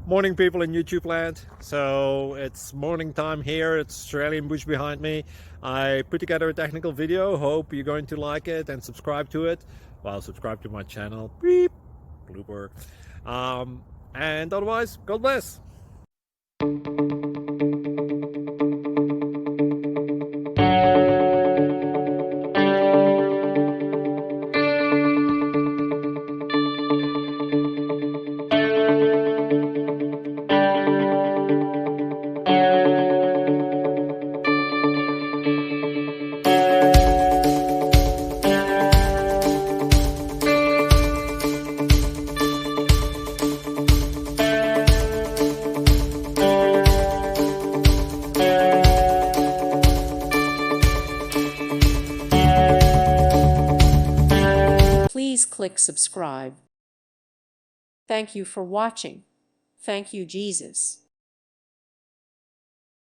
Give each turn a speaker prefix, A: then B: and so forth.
A: Morning, people in YouTube land. So it's morning time here. It's Australian bush behind me. I put together a technical video. Hope you're going to like it and subscribe to it. Well, subscribe to my channel. Beep. Blooper. And otherwise, God bless.
B: Please click subscribe. Thank you for watching. Thank you, Jesus.